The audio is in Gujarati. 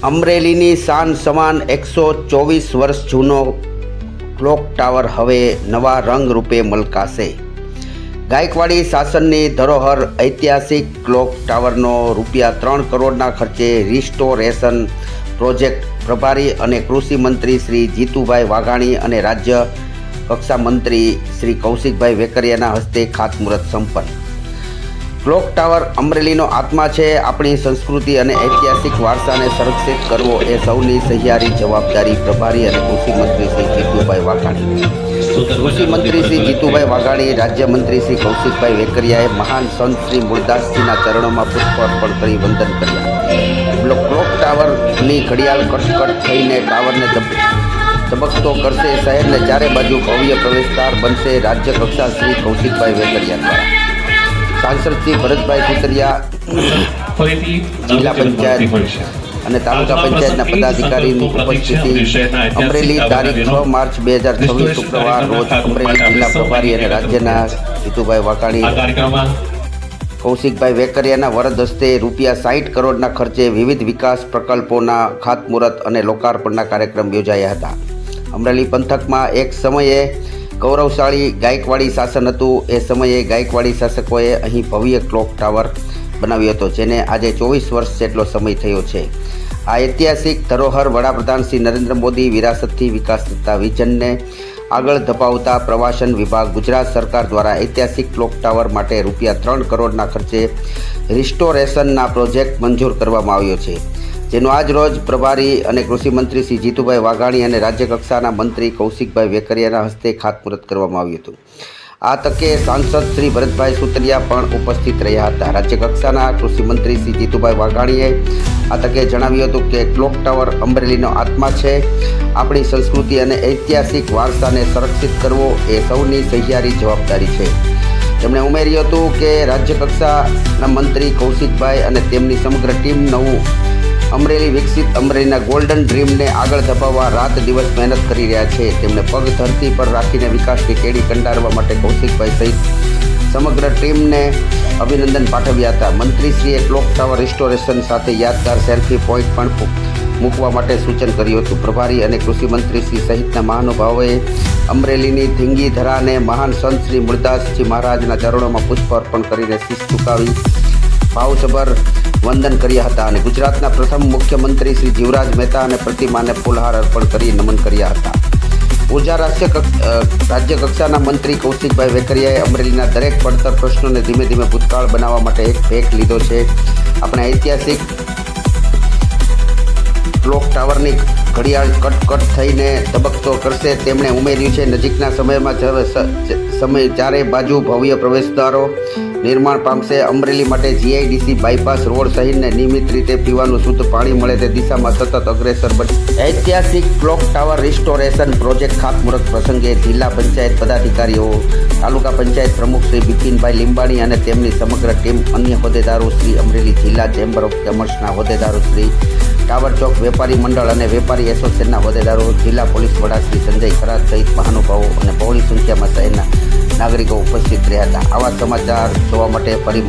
અમરેલીની શાન સમાન 124 વર્ષ જૂનો ક્લોક ટાવર હવે નવા રંગ રૂપે મલકાશે. ગાયકવાડી શાસનની ધરોહર ઐતિહાસિક ક્લોક ટાવરનો ₹3 કરોડના ખર્ચે રિસ્ટોરેશન પ્રોજેક્ટ પ્રભારી અને કૃષિ મંત્રી શ્રી જીતુભાઈ વાઘાણી અને રાજ્ય કક્ષા મંત્રી શ્રી કૌશિકભાઈ વેકરિયાના હસ્તે ખાતમુહૂર્ત સંપન્ન. ક્લોક ટાવર અમરેલીનો આત્મા છે. આપણી સંસ્કૃતિ અને ઐતિહાસિક વારસાને સંરક્ષિત કરવો એ સૌની સહિયારી જવાબદારી. પ્રભારી અને કૃષિ મંત્રી શ્રી જીતુભાઈ વાઘાણી. કૃષિ મંત્રી શ્રી જીતુભાઈ વાઘાણી, રાજ્યમંત્રી શ્રી કૌશિકભાઈ વેકરિયાએ મહાન સંત શ્રી મૂળદાસજીના ચરણોમાં પુષ્પ અર્પણ કરી વંદન કર્યા. ક્લોક ટાવરની ઘડિયાળ કટકટ થઈને ટાવરને ધબકતો કરશે. શહેરને ચારે બાજુ ભવ્ય પ્રવેશદ્વાર બનશે. રાજ્ય કક્ષા શ્રી કૌશિકભાઈ વેકરિયા દ્વારા સાંસદ શ્રી ભરતભાઈ સુતરિયા, જિલ્લા પંચાયત અને તાલુકા પંચાયતના પદાધિકારીની ઉપસ્થિતિ. અમરેલી તારીખ 6 માર્ચ 2026 શુક્રવાર રોજ અમરેલી જિલ્લા પ્રભારી અને રાજ્યના જીતુભાઈ વાઘાણી, કૌશિકભાઈ વેકરિયાના વરદ હસ્તે ₹60 કરોડના ખર્ચે વિવિધ વિકાસ પ્રકલ્પોના ખાતમુહૂર્ત અને લોકાર્પણના કાર્યક્રમ યોજાયા હતા. અમરેલી પંથકમાં એક સમયે ગૌરવશાળી ગાયકવાડી શાસન હતું. એ સમયે ગાયકવાડી શાસકોએ અહીં ભવ્ય ક્લોક ટાવર બનાવ્યો હતો, જેને આજે 24 વર્ષ જેટલો સમય થયો છે. આ ઐતિહાસિક ધરોહર વડાપ્રધાન શ્રી નરેન્દ્ર મોદી વિરાસતથી વિકાસ થતા વિઝનને આગળ ધપાવતા પ્રવાસન વિભાગ ગુજરાત સરકાર દ્વારા ઐતિહાસિક ક્લોક ટાવર માટે ₹3 કરોડના ખર્ચે રિસ્ટોરેશનના પ્રોજેક્ટ મંજૂર કરવામાં આવ્યો છે, જેનું આજ રોજ પ્રભારી અને કૃષિ મંત્રી શ્રી જીતુભાઈ વાઘાણી અને રાજ્ય કક્ષાના મંત્રી કૌશિકભાઈ વેકરિયાના હસ્તે ખાતમુહૂર્ત કરવામાં આવ્યું હતું. આ તકે સાંસદ શ્રી ભરતભાઈ સુતરિયા પણ ઉપસ્થિત રહ્યા હતા. રાજ્ય કક્ષાના કૃષિ મંત્રી શ્રી જીતુભાઈ વાઘાણીએ આ તકે જણાવ્યું હતું કે ક્લોક ટાવર અમરેલીનો આત્મા છે. આપણી સંસ્કૃતિ અને ઐતિહાસિક વારસાને સંરક્ષિત કરવો એ સૌની સહિયારી જવાબદારી છે. તેમણે ઉમેર્યું હતું કે રાજ્ય કક્ષાના મંત્રી કૌશિકભાઈ અને તેમની સમગ્ર ટીમ નવું અમરેલી વિકસિત અમરેલીના ગોલ્ડન ડ્રીમને આગળ ધપાવવા રાત દિવસ મહેનત કરી રહ્યા છે. તેમણે પગ ધરતી પર રાખીને વિકાસની કેડી કંડારવા માટે કૌશિકભાઈ સહિત સમગ્ર ટીમને અભિનંદન પાઠવ્યા હતા. મંત્રીશ્રીએ ક્લોક ટાવર રિસ્ટોરેશન સાથે યાદગાર સેલ્ફી પોઈન્ટ પણ મૂકવા માટે સૂચન કર્યું હતું. પ્રભારી અને કૃષિ મંત્રીશ્રી સહિતના મહાનુભાવોએ અમરેલીની ધીંગી ધરાને મહાન સંત શ્રી મૂળદાસજી મહારાજના ચરણોમાં પુષ્પ અર્પણ કરીને શીશ ઝુકાવી ભાવસભર વંદન કર્યા હતા અને ગુજરાતના પ્રથમ મુખ્યમંત્રી શ્રી જીવરાજ મહેતા અને પ્રતિમાને ફૂલહાર અર્પણ કરી નમન કર્યા હતા. ઉર્જા રાજ્ય કક્ષાના મંત્રી કૌશિકભાઈ વેકરિયાએ અમરેલીના દરેક પડતર પ્રશ્નોને ધીમે ધીમે ભૂતકાળ બનાવવા માટે એક ભેટ લીધો છે. આપણે ઐતિહાસિક ક્લોક ટાવરની ઘડિયાળ કટકટ થઈને ધબકતો કરશે. તેમણે ઉમેર્યું છે, નજીકના સમયમાં ચારે બાજુ ભવ્ય પ્રવેશદ્વારો નિર્માણ પામશે. અમરેલી માટે GIDC બાયપાસ રોડ સહિતને નિયમિત રીતે પીવાનું શુદ્ધ પાણી મળે તે દિશામાં સતત અગ્રેસર બનશે. ઐતિહાસિક ક્લોક ટાવર રિસ્ટોરેશન પ્રોજેક્ટ ખાતમુહૂર્ત પ્રસંગે જિલ્લા પંચાયત પદાધિકારીઓ, તાલુકા પંચાયત પ્રમુખ શ્રી બિપિનભાઈ લીંબાણી અને તેમની સમગ્ર ટીમ, અન્ય હોદ્દેદારો શ્રી, અમરેલી જિલ્લા ચેમ્બર ઓફ કોમર્સના હોદ્દેદારો શ્રી, ટાવર ચોક વેપારી મંડળ અને વેપારી એસોસિએશનના હોદ્દેદારો, જિલ્લા પોલીસ વડા શ્રી સંજય ખરાત સહિત મહાનુભાવો અને બહોળી સંખ્યામાં શહેરના નાગરિકો ઉપસ્થિત રહ્યા હતા. આવા સમાચાર જોવા માટે ફરી